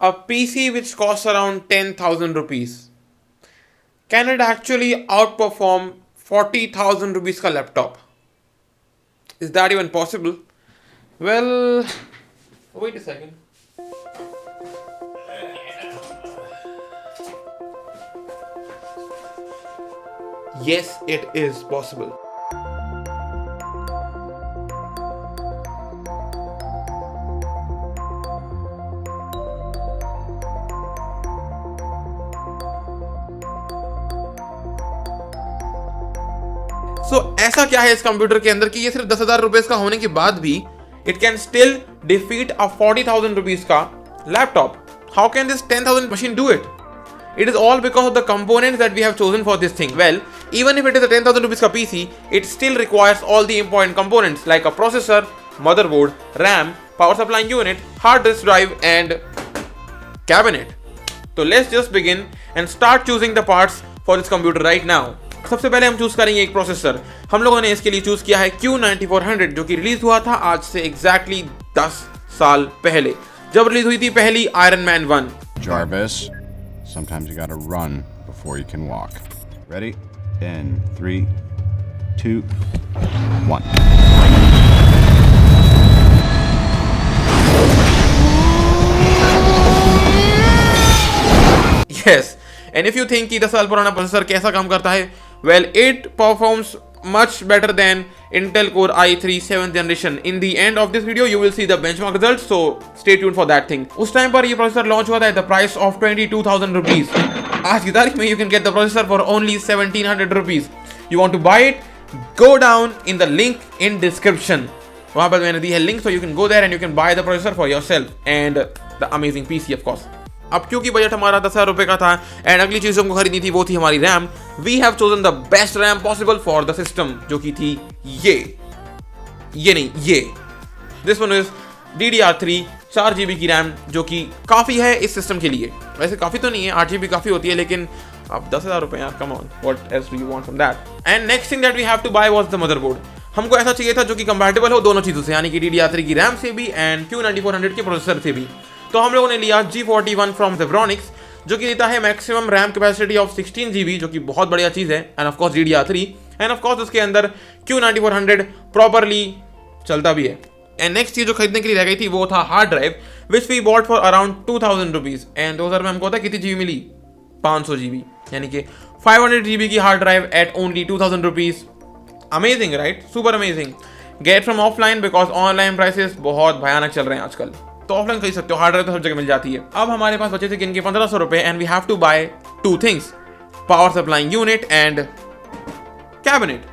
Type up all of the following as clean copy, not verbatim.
a PC which costs around 10,000 rupees, can it actually outperform 40,000 rupees ka laptop? Is that even possible? Well, wait a second. Yes, it is possible. ऐसा क्या है इस computer के अंदर कि ये सिर्फ 10,000 रुपए का होने के बाद भी it can still defeat a 40,000 rupees का laptop? How can this 10,000 machine do it? It is all because of the components that we have chosen for this thing. Well, even if it is a 10,000 rupees ka PC, it still requires all the important components like a processor, motherboard, RAM, power supply unit, hard disk drive, and cabinet. So let's just begin and start choosing the parts for this computer right now. सबसे पहले हम choose करेंगे एक processor. हम लोगों ने इसके लिए चूज किया है Q9400 जो कि रिलीज हुआ था आज से एग्जैक्टली 10 साल पहले, जब रिलीज हुई थी पहली iron man 1. Jarvis, sometimes you gotta run before you can walk. Ready? In 3, 2, 1. Yes, and if you think कि 10 साल पुराना प्रोसेसर कैसा काम करता है, well, it performs much better than Intel Core i3 7th generation. In the end of this video, you will see the benchmark results, so stay tuned for that thing. उस time पर ये processor launch हुआ था at the price of 22,000 rupees. आज की तारीख में you can get the processor for only 1,700 rupees. You want to buy it? Go down in the link in description. वहाँ पर मैंने दी है link, so you can go there and you can buy the processor for yourself and the amazing PC of course. अब क्योंकि budget हमारा 10,000 रुपए का था एंड अगली चीज हमको खरीदनी थी वो थी हमारी RAM, we have chosen the best RAM possible for the system, जो कि थी ये this one is DDR3 4GB की रैम, जो कि काफी है इस सिस्टम के लिए. वैसे काफी तो नहीं है, 8GB काफी होती है, लेकिन अब 10,000 रुपए यार, come on, what else do you want from that. And next thing that we have to buy was the motherboard. हमको ऐसा चाहिए था जो कि कंपैटिबल हो दोनों चीजों से, यानी कि DDR3 की रैम से भी एंड Q9400 के प्रोसेसर से भी. तो हम लोगों ने लिया G41 फ्रॉम Zebronics, जो कि देता है maximum RAM capacity of 16GB, जो कि बहुत बढ़िया चीज़ है. End of course DDR3 end of course उसके अंदर Q9400 प्रॉपरली चलता भी है. एंड नेक्स्ट चीज़ जो खरीदने के लिए रह गई थी वो था hard drive, which we bought for around 2,000 rupees. And 2000 में हमको होता कितनी GB मिली? 500GB, यानी कि 500GB की hard drive eight only 2,000 rupees. Amazing right, super amazing. Get from offline because online prices बहुत भयानक चल रहे हैं आजकल, तो ऑफलाइन खरीद सकते हो, हार्ड ड्राइव तो हर जगह मिल जाती है. अब हमारे पास बचे थे किन के 1,500 रुपए and we have to buy 2 things, power supply unit and cabinet.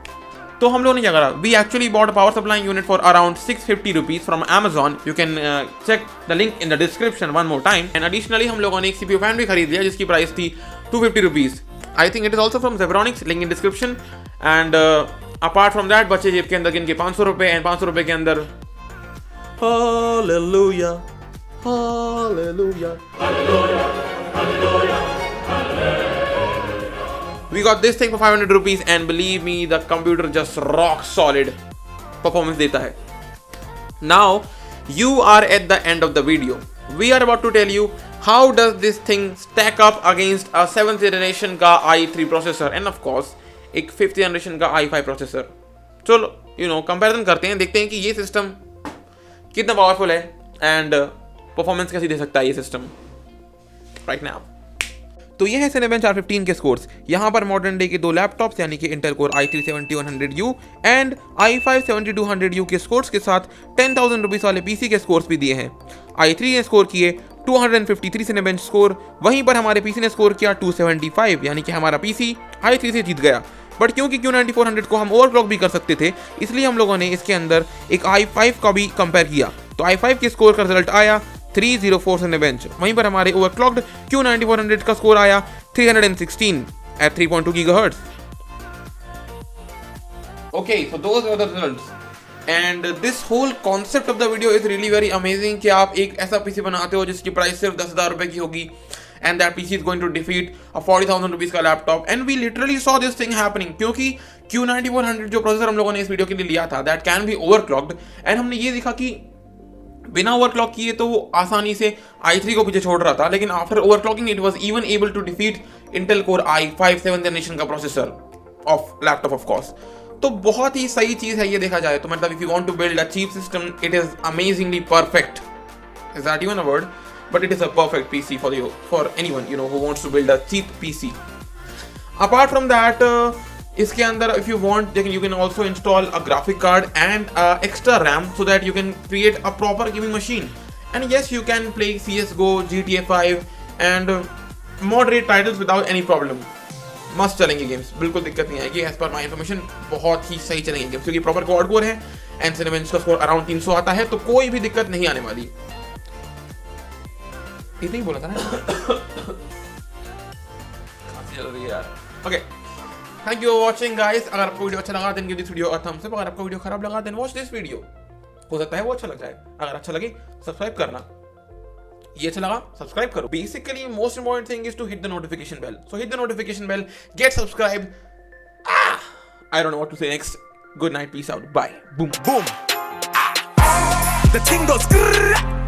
तो हम लोगों ने क्या करा, we actually bought power supply unit for around 650 rupees from Amazon. You can check the link in the description one more time. And additionally हम लोगों ने एक CPU फैन भी खरीद लिया जिसकी प्राइस थी 250 rupees. I think it is also from Zebronics, link in description. And apart from that बचे जेब के अंदर किन के 500 रुपए एंड 500 रुपए के अंदर Hallelujah. Hallelujah. Hallelujah. Hallelujah. We got this thing for 500 rupees and believe me, the computer just rock solid performance देता है. Now you are at the end of the video. We are about to tell you how does this thing stack up against a 7th generation का i3 processor and of course एक 5th generation का i5 processor. चलो comparison करते हैं, देखते हैं कि ये सिस्टम कितना पावरफुल है एंड परफॉर्मेंस कैसी दे सकता है ये सिस्टम राइट नाउ. तो ये है Cinebench R15 के स्कोर्स. यहाँ पर मॉडर्न डे के 2 लैपटॉप्स यानी कि Intel Core i3 7100U and i5 7200U के स्कोर्स के साथ 10,000 रुपीज़ वाले PC के स्कोर्स भी दिए हैं. i3 ने स्कोर किए 253 Cinebench स्कोर, वहीं पर हमारे PC ने स्कोर किया 275, यानी कि हमारा PC i3 से जीत गया. बट क्योंकि Q9400 को हम ओवरक्लॉक भी कर सकते थे, इसलिए हम लोगों ने इसके अंदर एक i5 का भी कंपेयर किया. तो i5 के स्कोर का रिजल्ट आया 304 Cinebench. वहीं पर हमारे ओवरक्लॉक्ड Q9400 का स्कोर आया 316 at 3.2 GHz. Okay, so those are the results. And this whole concept of the video is really very amazing कि आप एक ऐसा PC बनाते हो जिसकी प्राइस सिर्फ 10,000 रुपए की होगी and that PC is going to defeat a 40,000 rupees का laptop. And we literally saw this thing happening क्योंकि Q9400 जो प्रोसेसर हम लोगों ने इस वीडियो के लिए लिया था that can be overclocked, and हमने ये देखा कि बिना ओवरक्लॉक किए तो वो आसानी से i3 को पीछे छोड़ रहा था, लेकिन after overclocking it was even able to defeat Intel core i5 7th generation का processor of laptop of course. तो बहुत ही सही चीज है ये देखा जाए तो, मतलब if you want to build a cheap system it is amazingly perfect, is that even a word, but it is a perfect PC for anyone you know who wants to build a cheap PC. Apart from that इसके अंदर if you want you can also install a graphic card and extra RAM so that you can create a proper gaming machine, and yes you can play CS:GO, GTA 5 and moderate titles without any problem. मस्त चलेंगे games, बिल्कुल दिक्कत नहीं आएगी। As per my information बहुत ही सही चलेंगे games, क्योंकि प्रॉपर क्वाड कोर है एंड सिनेमेंस का स्कोर अराउंड 300 आता है, तो कोई भी दिक्कत नहीं आने वाली। इतना ही बोला था ना। काफी चल रही है यार। Okay, thank you for watching guys. अगर आपको वीडियो अच्छा लगा then give this video a thumbs up. अगर आपको वीडियो खराब लगा देन वॉच दिस वीडियो, हो सकता है वो अच्छा लग जाए। अगर अच्छा लगे सब्सक्राइब करना, ये अच्छा लगा सब्सक्राइब करो। Basically most important thing is to hit the notification bell, so hit the notification bell, get subscribe. I don't know what to say next. Good night, peace out, bye, boom, boom. The thing goes grrrr.